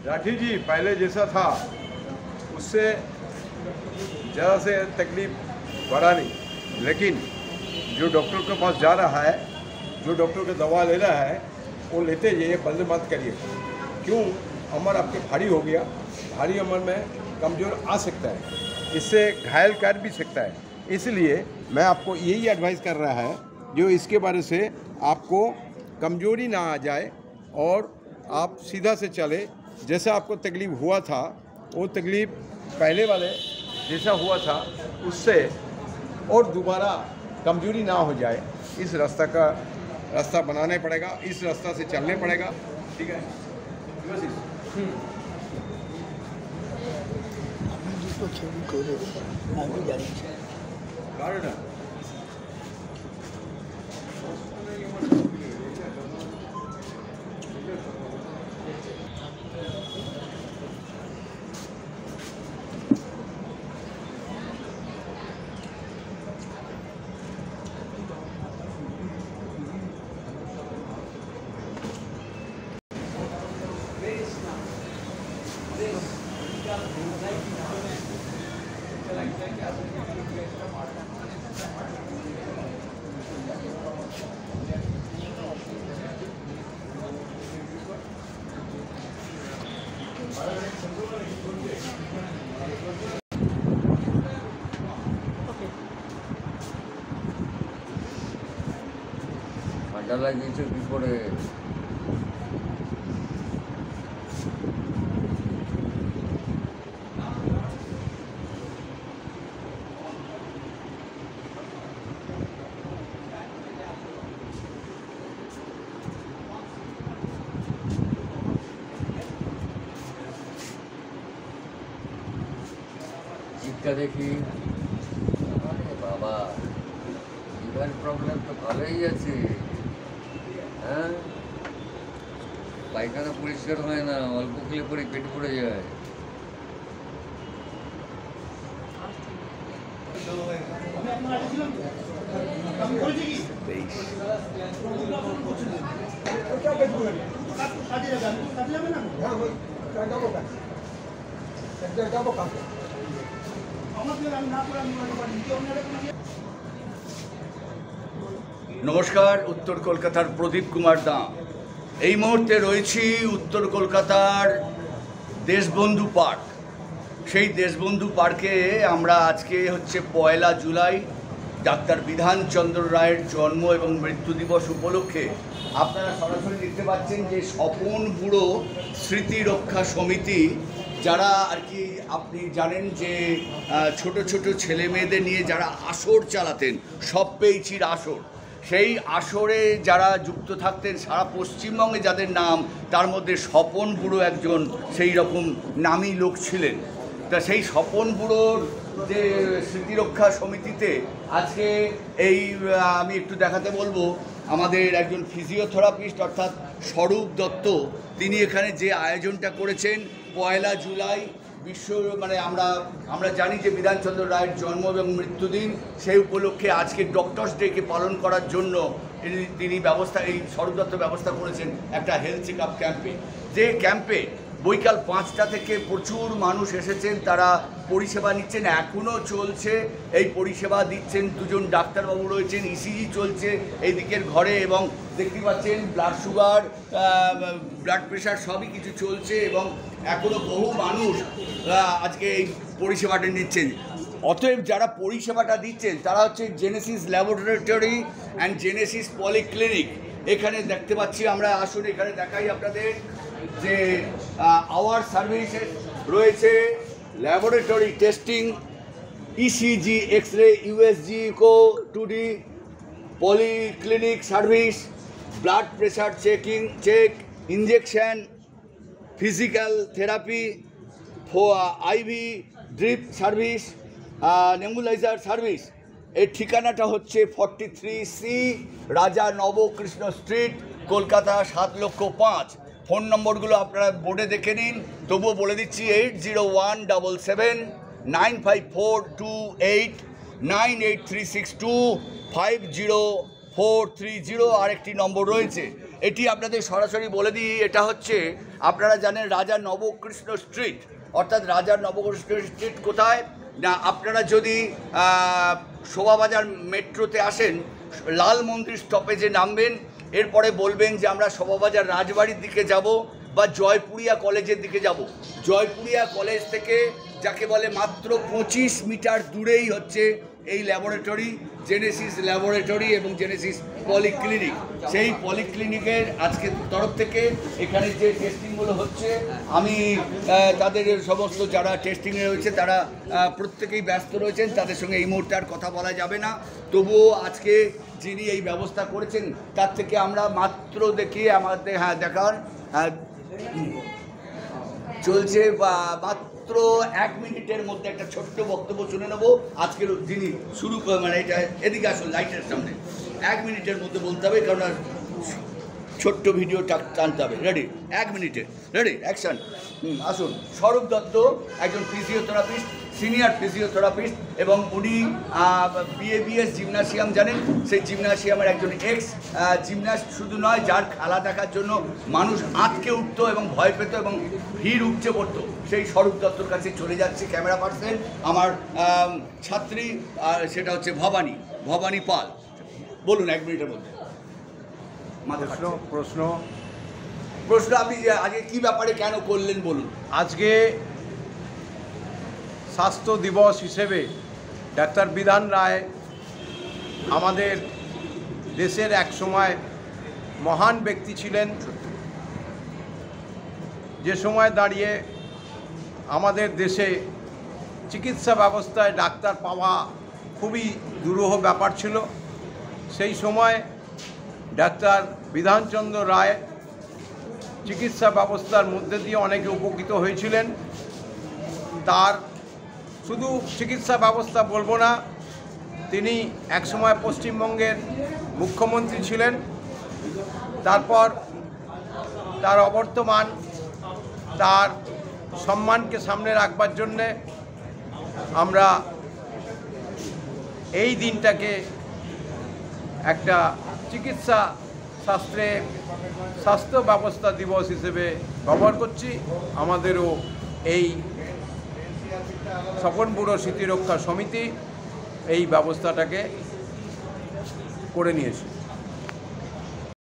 राठी जी पहले जैसा था उससे ज़्यादा से तकलीफ बढ़ा नहीं, लेकिन जो डॉक्टर के पास जा रहा है, जो डॉक्टर की दवा ले रहा है, वो लेते जाइए, बंद मत करिए। क्यों? उम्र आपके भारी हो गया, भारी उम्र में कमज़ोर आ सकता है, इससे घायल कर भी सकता है। इसलिए मैं आपको यही एडवाइस कर रहा है जो इसके बारे से आपको कमज़ोरी ना आ जाए और आप सीधा से चले। जैसा आपको तकलीफ़ हुआ था वो तकलीफ़ पहले वाले जैसा हुआ था उससे और दोबारा कमज़ोरी ना हो जाए, इस रास्ता बनाना पड़ेगा, इस रास्ता से चलने पड़ेगा। ठीक है? ঠান্ডা লাগিয়েছে কি করে? চিৎকা দেখি, আরে বাবা, লিভার প্রবলেম তো ভালোই আছে। হ্যাঁ, পায়খানা পরিষ্কার হয় না, অল্প খেলে পরে পেট পড়ে যায়। নমস্কার, উত্তর কলকাতার প্রদীপ কুমার দাম। এই মুহূর্তে রয়েছি উত্তর কলকাতার দেশবন্ধু পার্ক। সেই দেশবন্ধু পার্কে আমরা আজকে হচ্ছে 1 জুলাই ডাক্তার বিধানচন্দ্র রায়ের জন্ম এবং মৃত্যু দিবস উপলক্ষে আপনারা সরাসরি দেখতে পাচ্ছেন যে স্বপন বুড়ো স্মৃতি রক্ষা সমিতি, যারা আর কি আপনি জানেন যে ছোট ছোট ছেলে মেয়েদের নিয়ে যারা আসর চালাতেন, সব পেয়েছির আসর, সেই আসরে যারা যুক্ত থাকতেন সারা পশ্চিমবঙ্গে যাদের নাম, তার মধ্যে স্বপন বুড়ো একজন সেই রকম নামী লোক ছিলেন। তা সেই স্বপন বুড়োর যে স্মৃতিরক্ষা সমিতিতে আজকে এই আমি একটু দেখাতে বলবো আমাদের একজন ফিজিওথেরাপিস্ট অর্থাৎ স্বরূপ দত্ত, তিনি এখানে যে আয়োজনটা করেছেন 1 জুলাই বিশ্ব আমরা জানি যে বিধানচন্দ্র রায়ের জন্ম এবং মৃত্যুদিন, সেই উপলক্ষে আজকে ডক্টরস ডেকে পালন করার জন্য তিনি এই স্বরূপ দত্ত ব্যবস্থা করেছেন একটা হেলথ চেক আপ ক্যাম্পে। যে ক্যাম্পে বৈকাল 5টা থেকে প্রচুর মানুষ এসেছেন, তারা পরিষেবা নিচ্ছেন, এখনও চলছে এই পরিষেবা দিচ্ছেন। 2 জন ডাক্তারবাবু রয়েছেন, ইসিজি চলছে এই দিকের ঘরে, এবং দেখতে পাচ্ছেন ব্লাড সুগার, ব্লাড প্রেশার সবই কিছু চলছে, এবং এখনও বহু মানুষ আজকে এই পরিষেবাটা নিচ্ছেন। অতএব যারা পরিষেবাটা দিচ্ছেন তারা হচ্ছে Genesis laboratory and Genesis polyclinic. এখানে দেখতে পাচ্ছি আমরা, আসুন এখানে দেখাই আপনাদের যে আওয়ার সার্ভিসেস রয়েছে, laboratory testing, ECG, X ray, USG, echo, 2D, polyclinic service, blood pressure check, injection, physical therapy, IV drip service, nebuliser service. এর ঠিকানাটা হচ্ছে 43C Raja Nabakrishna street, Kolkata 7,05,000। Phone নম্বরগুলো আপনারা বোর্ডে দেখে নিন, তবুও বলে দিচ্ছি 80177 95428 98362 50430 আরেকটি নম্বর রয়েছে। এটি আপনাদের সরাসরি বলে দিই, এটা হচ্ছে আপনারা জানেন রাজা নবকৃষ্ণ স্ট্রিট, অর্থাৎ রাজা নবকৃষ্ণ স্ট্রিট কোথায় না, আপনারা যদি শোভাবাজার মেট্রোতে আসেন, লাল মন্দির স্টপেজে নামবেন, এরপরে বলবেন যে আমরা শোভাবাজার রাজবাড়ির দিকে যাব বা জয়পুরিয়া কলেজের দিকে যাব। জয়পুরিয়া কলেজ থেকে যাকে বলে মাত্র 25 মিটার দূরেই হচ্ছে এই ল্যাবরেটরি, জেনেসিস ল্যাবরেটরি এবং জেনেসিস পলিক্লিনিক। সেই পলিক্লিনিকের আজকে তরফ থেকে এখানে যে টেস্টিংগুলো হচ্ছে, আমি তাদের সমস্ত যারা টেস্টিংয়ে রয়েছে তারা প্রত্যেকেই ব্যস্ত রয়েছেন, তাদের সঙ্গে এই মুহূর্তে আর কথা বলা যাবে না। তবুও আজকে যিনি এই ব্যবস্থা করেছেন তার থেকে আমরা মাত্র দেখি আমাদের দেখার চলছে মাত্র 1 মিনিটের মধ্যে একটা ছোট্ট বক্তব্য শুনে নেবো। আজকের যিনি শুরু মানে এটা এদিকে আসুন লাইটের সামনে, 1 মিনিটের মধ্যে বলতে হবে, কারণ ছোট্ট ভিডিও টানতে হবে। রেডি? 1 মিনিটে রেডি, অ্যাকশন। আসুন। স্বরূপ দত্ত একজন ফিজিওথেরাপিস্ট, সিনিয়র ফিজিওথেরাপিস্ট, এবং উনি বিএবিএস জিমনাসিয়াম জানেন, সেই জিমনাসিয়ামের একজন এক্স জিমনাস্ট শুধু নয়, যার খেলা দেখার জন্য মানুষ আঁতকে উঠতো এবং ভয় পেত এবং ভিড় উপচে পড়তো। সেই স্বরূপ দত্তর কাছে চলে যাচ্ছে ক্যামেরা পার্সন, আমার ছাত্রী, সেটা হচ্ছে ভবানী পাল। বলুন 1 মিনিটের মধ্যে। প্রশ্ন আপনি আজকে কি ব্যাপারে কেন করলেন বলুন। আজকে স্বাস্থ্য দিবস হিসেবে ডাক্তার বিধান রায় আমাদের দেশের এক সময় মহান ব্যক্তি ছিলেন, যে সময় দাঁড়িয়ে আমাদের দেশে চিকিৎসা ব্যবস্থায় ডাক্তার পাওয়া খুবই দুরূহ ব্যাপার ছিল। সেই সময় ডাক্তার বিধানচন্দ্র রায় চিকিৎসা ব্যবস্থার মধ্যে দিয়ে অনেকে উপকৃত হয়েছিলেন। তার শুধু চিকিৎসা ব্যবস্থা বলবো না, তিনি একসময় পশ্চিমবঙ্গের মুখ্যমন্ত্রী ছিলেন। তারপর তার অবর্তমান, তার সম্মানকে সামনে রাখবার জন্যে আমরা এই দিনটাকে একটা চিকিৎসা শাস্ত্রে স্বাস্থ্য ব্যবস্থা দিবস হিসেবে ব্যবহার করছি। আমাদেরও এই স্বপন ব্যুরো স্মৃতিরক্ষা সমিতি এই ব্যবস্থাটাকে করে নিয়েছে।